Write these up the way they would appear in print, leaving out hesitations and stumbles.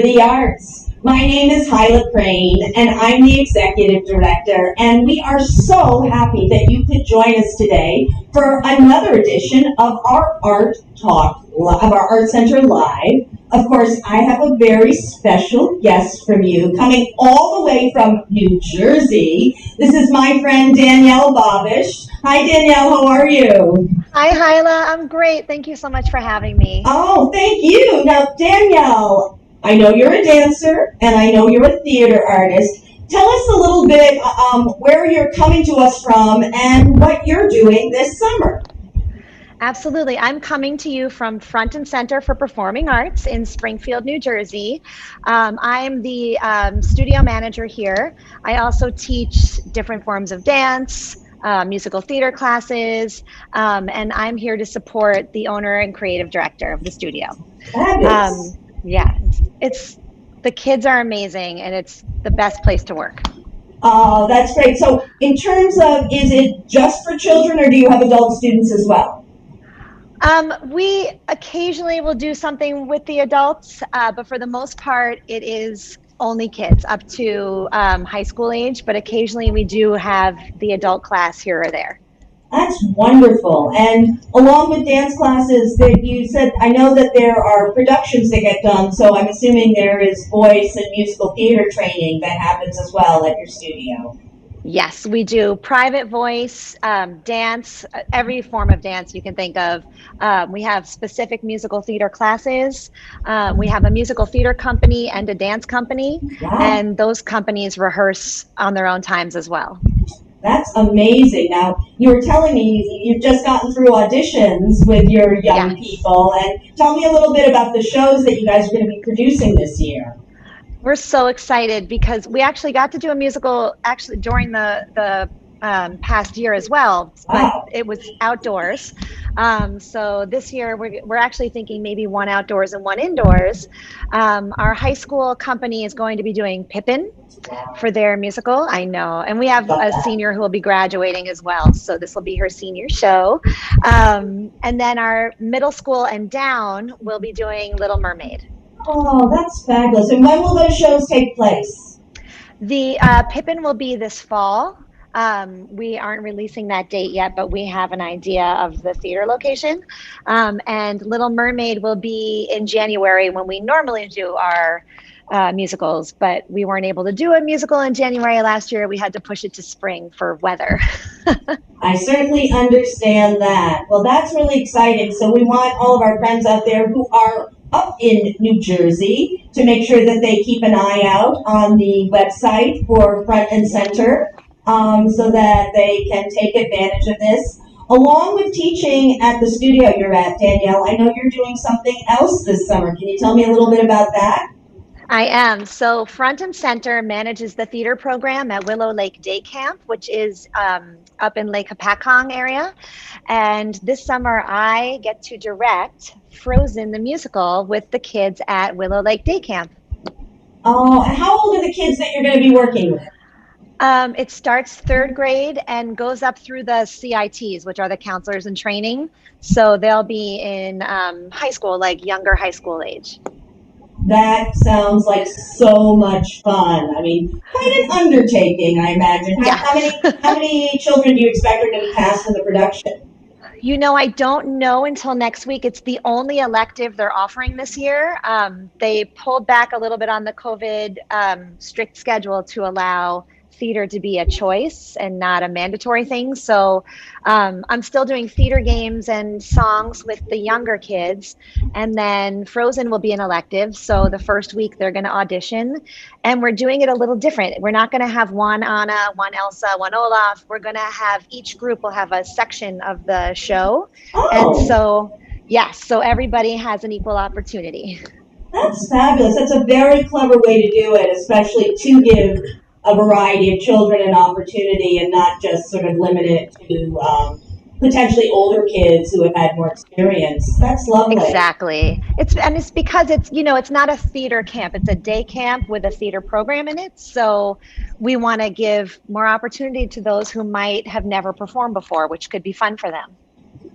The arts. My name is Hyla Crane, and I'm the Executive Director, and we are so happy that you could join us today for another edition of our Art Talk, of our Art Center Live. Of course, I have a very special guest from you, coming all the way from New Jersey. This is my friend Danielle Bobish. Hi, Danielle, how are you? Hi, Hyla. I'm great. Thank you so much for having me. Oh, thank you. Now, Danielle, I know you're a dancer, and I know you're a theater artist. Tell us a little bit where you're coming to us from and what you're doing this summer. Absolutely. I'm coming to you from Front and Center for Performing Arts in Springfield, New Jersey. I'm the studio manager here. I also teach different forms of dance, musical theater classes, and I'm here to support the owner and creative director of the studio. Fabulous. Yeah, the kids are amazing, and it's the best place to work. Oh, that's great. So in terms of, is it just for children, or do you have adult students as well? We occasionally will do something with the adults, but for the most part, it is only kids up to high school age, but occasionally we do have the adult class here or there. That's wonderful. And along with dance classes that you said, I know that there are productions that get done, so I'm assuming there is voice and musical theater training that happens as well at your studio. Yes, we do private voice, dance, every form of dance you can think of. We have specific musical theater classes. We have a musical theater company and a dance company, Wow. And those companies rehearse on their own times as well. That's amazing. Now, you were telling me you've just gotten through auditions with your young people, and tell me a little bit about the shows that you guys are going to be producing this year. We're so excited because we actually got to do a musical actually during the past year as well, but Wow. It was outdoors. So this year we're actually thinking maybe one outdoors and one indoors. Our high school company is going to be doing Pippin for their musical. I know. And we have a senior who will be graduating as well. So this will be her senior show. And then our middle school and down will be doing Little Mermaid. Oh, that's fabulous. And when will those shows take place? The Pippin will be this fall. We aren't releasing that date yet, but we have an idea of the theater location. And Little Mermaid will be in January when we normally do our musicals, but we weren't able to do a musical in January last year. We had to push it to spring for weather. I certainly understand that. Well, that's really exciting. So we want all of our friends out there who are up in New Jersey to make sure that they keep an eye out on the website for Front and Center so that they can take advantage of this. Along with teaching at the studio you're at, Danielle, I know you're doing something else this summer. Can you tell me a little bit about that? I am. So Front and Center manages the theater program at Willow Lake Day Camp, which is up in Lake Hopatcong area. And this summer I get to direct Frozen the musical with the kids at Willow Lake Day Camp. Oh, how old are the kids that you're going to be working with? It starts third grade and goes up through the CITs, which are the counselors in training. So they'll be in high school, like younger high school age. That sounds like so much fun. I mean, quite an undertaking, I imagine. How many children do you expect are going to be cast in the production? You know, I don't know until next week. It's the only elective they're offering this year. They pulled back a little bit on the COVID strict schedule to allow theater to be a choice and not a mandatory thing. So I'm still doing theater games and songs with the younger kids. And then Frozen will be an elective. So the first week they're going to audition. And we're doing it a little different. We're not going to have one Anna, one Elsa, one Olaf. We're going to have, each group will have a section of the show. Oh. And so, yes, so everybody has an equal opportunity. That's fabulous. That's a very clever way to do it, especially to give a variety of children an opportunity and not just sort of limit it to potentially older kids who have had more experience. That's lovely. Exactly. It's because it's, you know, it's not a theater camp. It's a day camp with a theater program in it. So we want to give more opportunity to those who might have never performed before, which could be fun for them.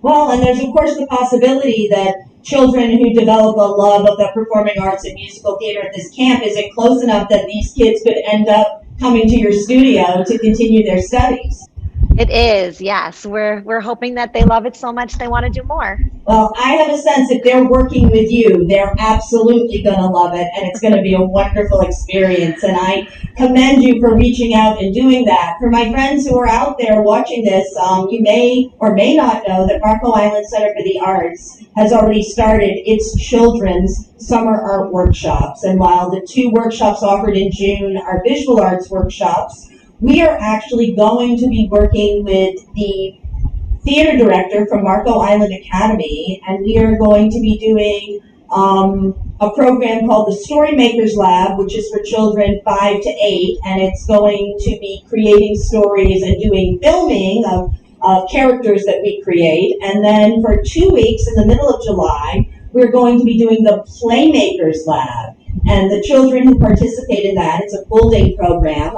Well, and there's of course the possibility that children who develop a love of the performing arts and musical theater at this camp, is it close enough that these kids could end up coming to your studio to continue their studies? It is, yes. We're hoping that they love it so much they want to do more. Well, I have a sense that they're working with you. They're absolutely going to love it, and it's going to be a wonderful experience. And I commend you for reaching out and doing that. For my friends who are out there watching this, you may or may not know that Marco Island Center for the Arts has already started its children's summer art workshops. And while the 2 workshops offered in June are visual arts workshops, we are actually going to be working with the theater director from Marco Island Academy, and we are going to be doing a program called the Story Makers Lab, which is for children 5 to 8, and it's going to be creating stories and doing filming of characters that we create. And then for 2 weeks in the middle of July, we're going to be doing the Playmakers Lab, and the children who participate in that, it's a full-day program.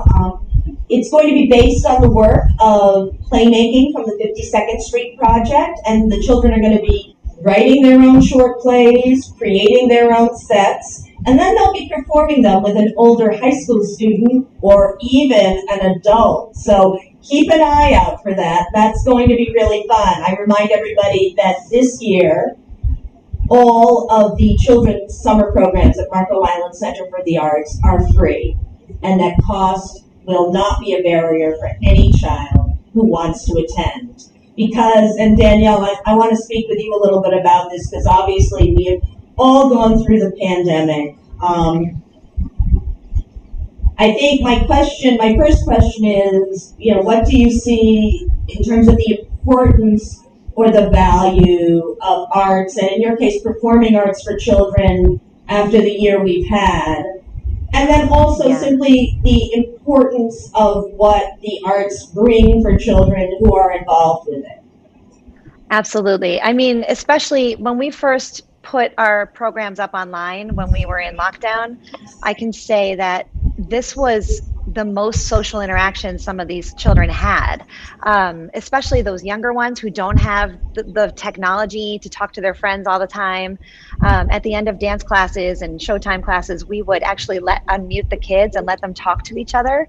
It's going to be based on the work of playmaking from the 52nd Street Project, and the children are going to be writing their own short plays, creating their own sets, and then they'll be performing them with an older high school student or even an adult. So keep an eye out for that. That's going to be really fun. I remind everybody that this year, all of the children's summer programs at Marco Island Center for the Arts are free, and that cost will not be a barrier for any child who wants to attend. Because, and Danielle, I want to speak with you a little bit about this, because obviously we have all gone through the pandemic. I think my first question is, what do you see in terms of the importance or the value of arts, and in your case, performing arts for children after the year we've had? And then also simply the importance of what the arts bring for children who are involved with it. Absolutely. I mean, especially when we first put our programs up online when we were in lockdown, I can say that this was the most social interaction some of these children had, especially those younger ones who don't have the technology to talk to their friends all the time. At the end of dance classes and showtime classes, we would actually unmute the kids and let them talk to each other,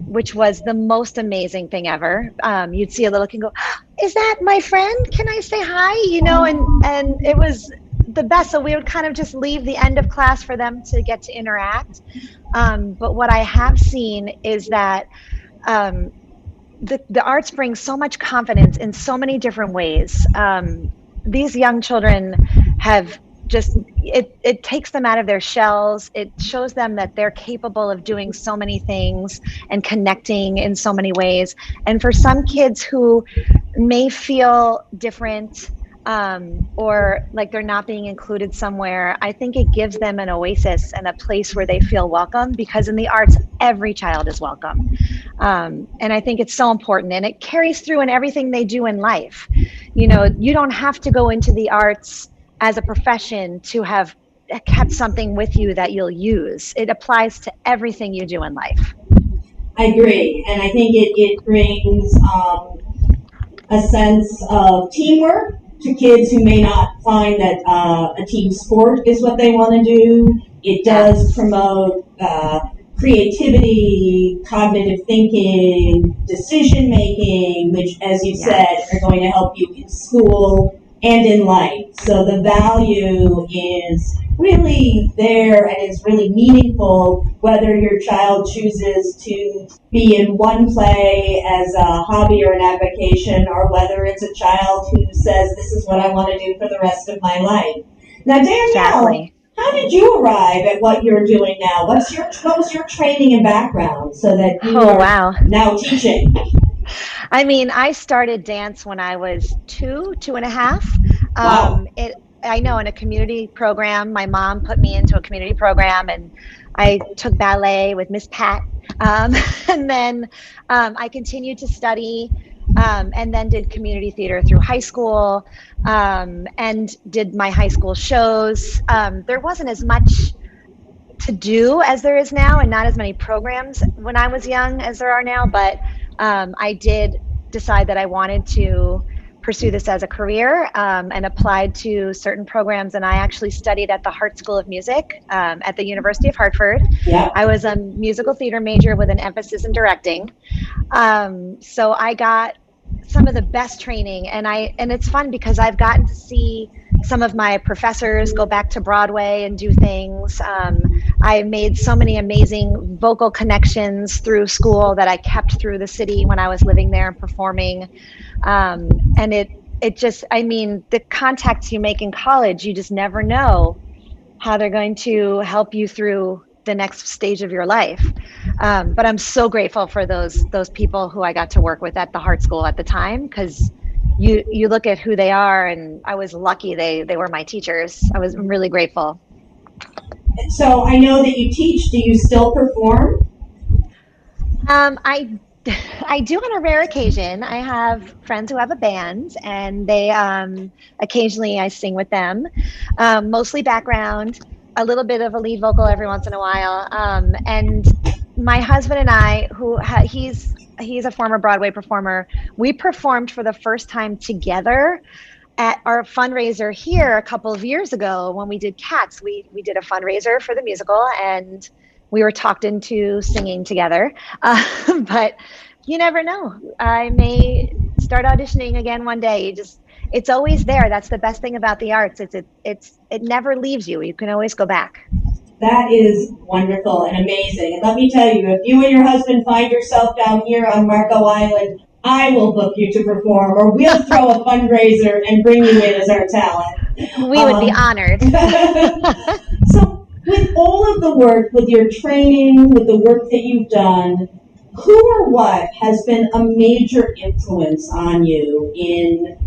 which was the most amazing thing ever. You'd see a little kid go, "Is that my friend? Can I say hi?" And it was the best. So we would kind of just leave the end of class for them to get to interact. But what I have seen is that the arts bring so much confidence in so many different ways. These young children have just, it takes them out of their shells. It shows them that they're capable of doing so many things and connecting in so many ways. And for some kids who may feel different, or like they're not being included somewhere, I think it gives them an oasis and a place where they feel welcome, because in the arts, every child is welcome. And I think it's so important, and it carries through in everything they do in life. You don't have to go into the arts as a profession to have kept something with you that you'll use. It applies to everything you do in life. I agree, and I think it brings a sense of teamwork to kids who may not find that a team sport is what they want to do. It does promote creativity, cognitive thinking, decision making, which, as you said, are going to help you in school and in life. So the value is really there, and it's really meaningful whether your child chooses to be in one play as a hobby or an avocation, or whether it's a child who says, this is what I want to do for the rest of my life. Now, Danielle, how did you arrive at what you're doing now? What was your training and background so that you are now teaching? I mean, I started dance when I was two and a half. Wow. I know, in a community program. My mom put me into a community program, and I took ballet with Miss Pat. And then I continued to study, and then did community theater through high school, and did my high school shows. There wasn't as much to do as there is now, and not as many programs when I was young as there are now, but I did decide that I wanted to pursue this as a career, and applied to certain programs. And I actually studied at the Hart School of Music at the University of Hartford. Yeah. I was a musical theater major with an emphasis in directing. So I got some of the best training, and it's fun because I've gotten to see some of my professors go back to Broadway and do things. I made so many amazing vocal connections through school that I kept through the city when I was living there and performing. And it just, I mean, the contacts you make in college, you just never know how they're going to help you through the next stage of your life. But I'm so grateful for those people who I got to work with at the Hart School at the time, because you look at who they are, and I was lucky they were my teachers. I was really grateful. So I know that you teach. Do you still perform? I do on a rare occasion. I have friends who have a band, and they occasionally I sing with them, mostly background, a little bit of a lead vocal every once in a while. And my husband and I, he's a former Broadway performer, we performed for the first time together at our fundraiser here a couple of years ago when we did Cats. We did a fundraiser for the musical, and we were talked into singing together. But you never know. I may start auditioning again one day. It's always there. That's the best thing about the arts. It never leaves you. You can always go back. That is wonderful and amazing. And let me tell you, if you and your husband find yourself down here on Marco Island, I will book you to perform, or we'll throw a fundraiser and bring you in as our talent. We would be honored. So with all of the work, with your training, with the work that you've done, who or what has been a major influence on you in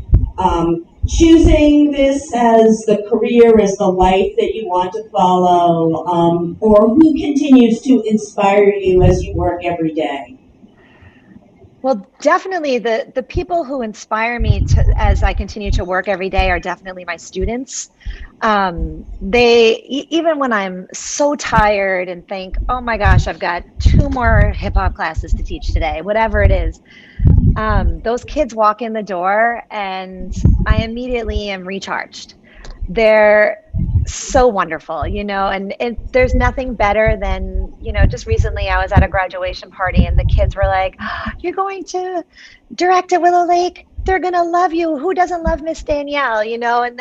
choosing this as the career, as the life that you want to follow, or who continues to inspire you as you work every day? Well, definitely the people who inspire me as I continue to work every day are definitely my students. Even when I'm so tired and think, oh my gosh, I've got 2 more hip hop classes to teach today, whatever it is, those kids walk in the door and I immediately am recharged. They're so wonderful, and there's nothing better than, just recently I was at a graduation party and the kids were like, oh, you're going to direct at Willow Lake? They're going to love you. Who doesn't love Miss Danielle? And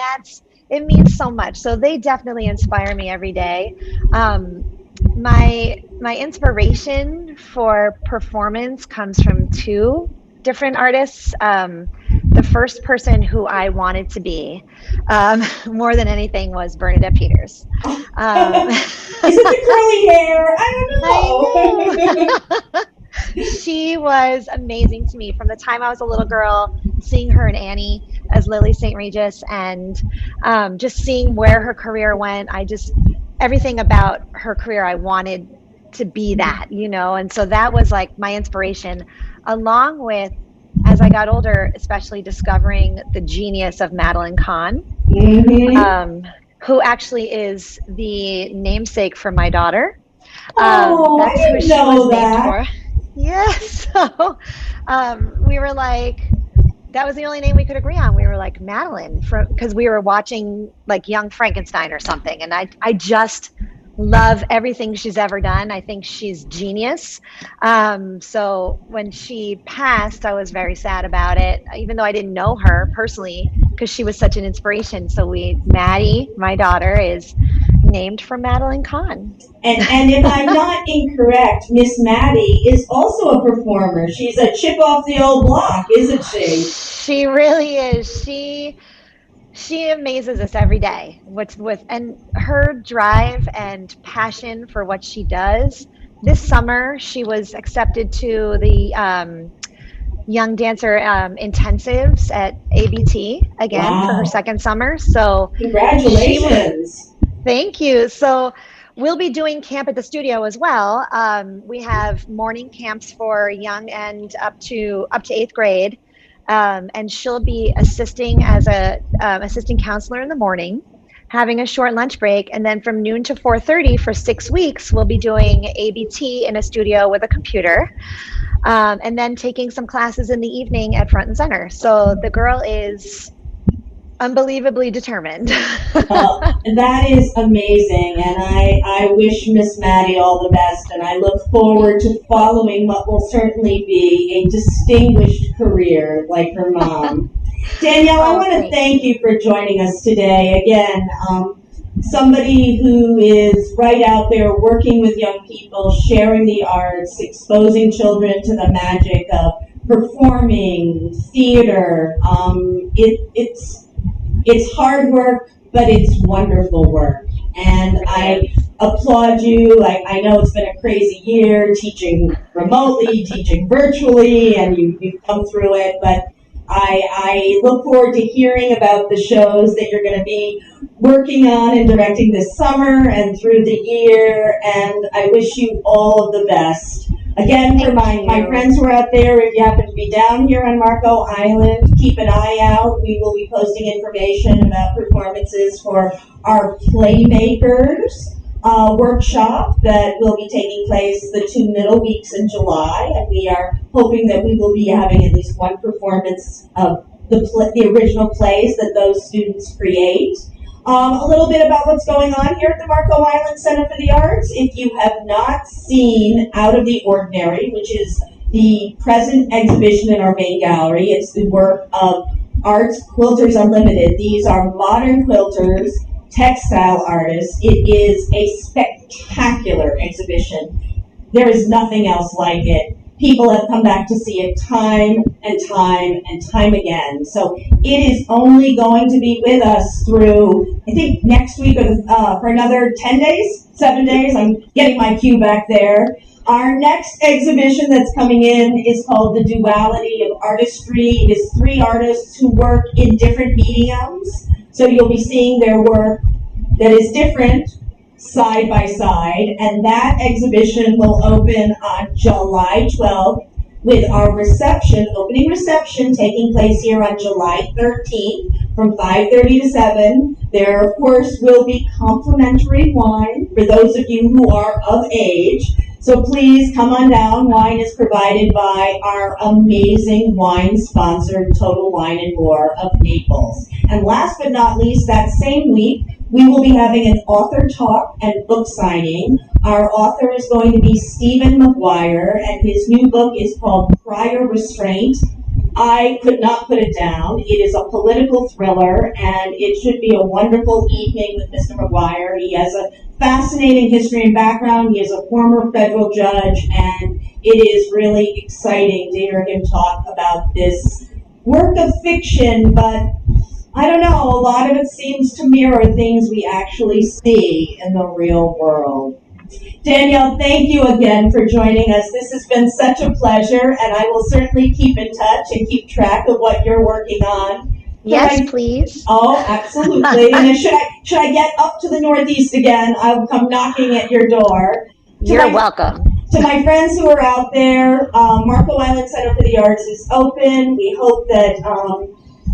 it means so much. So they definitely inspire me every day. My inspiration for performance comes from 2 different artists. The first person who I wanted to be more than anything was Bernadette Peters. Is it the curly hair? I don't know. She was amazing to me from the time I was a little girl, seeing her in Annie as Lily St. Regis, and just seeing where her career went. Everything about her career, I wanted to be that, and so that was like my inspiration, along with, as I got older, especially discovering the genius of Madeline Kahn, who actually is the namesake for my daughter. That's who she was named for. Yes. So we were like, that was the only name we could agree on. We were like, Madeline, because we were watching like Young Frankenstein or something. And I just love everything she's ever done. I think she's genius. So when she passed, I was very sad about it, even though I didn't know her personally, because she was such an inspiration. So Maddie, my daughter, is named for Madeline Kahn. And if I'm not incorrect, Miss Maddie is also a performer. She's a chip off the old block, isn't she? She really is. She amazes us every day and her drive and passion for what she does. This summer, she was accepted to the Young Dancer intensives at ABT again for her second summer. So congratulations. Thank you. So we'll be doing camp at the studio as well. We have morning camps for young and up to 8th grade. And she'll be assisting as a assistant counselor in the morning, having a short lunch break, and then from noon to 4:30 for 6 weeks, we'll be doing ABT in a studio with a computer. and then taking some classes in the evening at Front and Center. So the girl is unbelievably determined. That is amazing, and I wish Miss Maddie all the best, and I look forward to following what will certainly be a distinguished career like her mom. Danielle, I want to thank you for joining us today. Again, somebody who is right out there working with young people, sharing the arts, exposing children to the magic of performing, theater. It's hard work, but it's wonderful work. And I applaud you. I know it's been a crazy year teaching remotely, teaching virtually, and you've come through it, but I look forward to hearing about the shows that you're going to be working on and directing this summer and through the year, and I wish you all of the best. Again, for my friends who are out there, if you happen to be down here on Marco Island, keep an eye out. We will be posting information about performances for our Playmakers workshop that will be taking place the 2 middle weeks in July, and we are hoping that we will be having at least one performance of the original plays that those students create. A little bit about what's going on here at the Marco Island Center for the Arts. If you have not seen Out of the Ordinary, which is the present exhibition in our main gallery, it's the work of Arts Quilters Unlimited. These are modern quilters, textile artists. It is a spectacular exhibition. There is nothing else like it. People have come back to see it time and time and time again. So it is only going to be with us through, I think, next week for another 10 days, 7 days. I'm getting my cue back there. Our next exhibition that's coming in is called The Duality of Artistry. It is 3 artists who work in different mediums. So you'll be seeing their work that is different side by side, and that exhibition will open on July 12th with our opening reception taking place here on July 13th from 5:30 to 7. There, of course, will be complimentary wine for those of you who are of age. So please come on down. Wine is provided by our amazing wine sponsor, Total Wine and More of Naples. And last but not least, that same week, we will be having an author talk and book signing. Our author is going to be Stephen Maguire, and his new book is called Prior Restraint. I could not put it down. It is a political thriller, and it should be a wonderful evening with Mr. Maguire. He has a fascinating history and background. He is a former federal judge, and it is really exciting to hear him talk about this work of fiction, but I don't know, a lot of it seems to mirror things we actually see in the real world. Danielle, thank you again for joining us. This has been such a pleasure, and I will certainly keep in touch and keep track of what you're working on. Yes, please. Oh, absolutely. And then should I get up to the Northeast again, I'll come knocking at your door. You're welcome. To my friends who are out there, Marco Island Center for the Arts is open. We hope that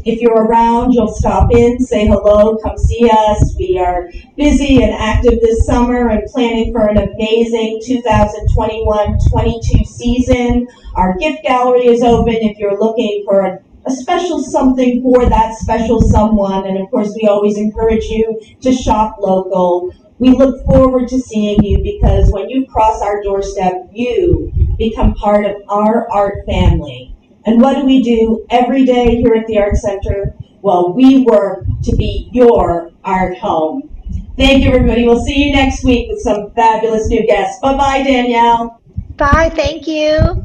if you're around, you'll stop in, say hello, come see us. We are busy and active this summer and planning for an amazing 2021-22 season. Our gift gallery is open if you're looking for a special something for that special someone. And of course, we always encourage you to shop local. We look forward to seeing you because when you cross our doorstep, you become part of our art family. And what do we do every day here at the Art Center? Well, we work to be your art home. Thank you, everybody. We'll see you next week with some fabulous new guests. Bye-bye, Danielle. Bye. Thank you.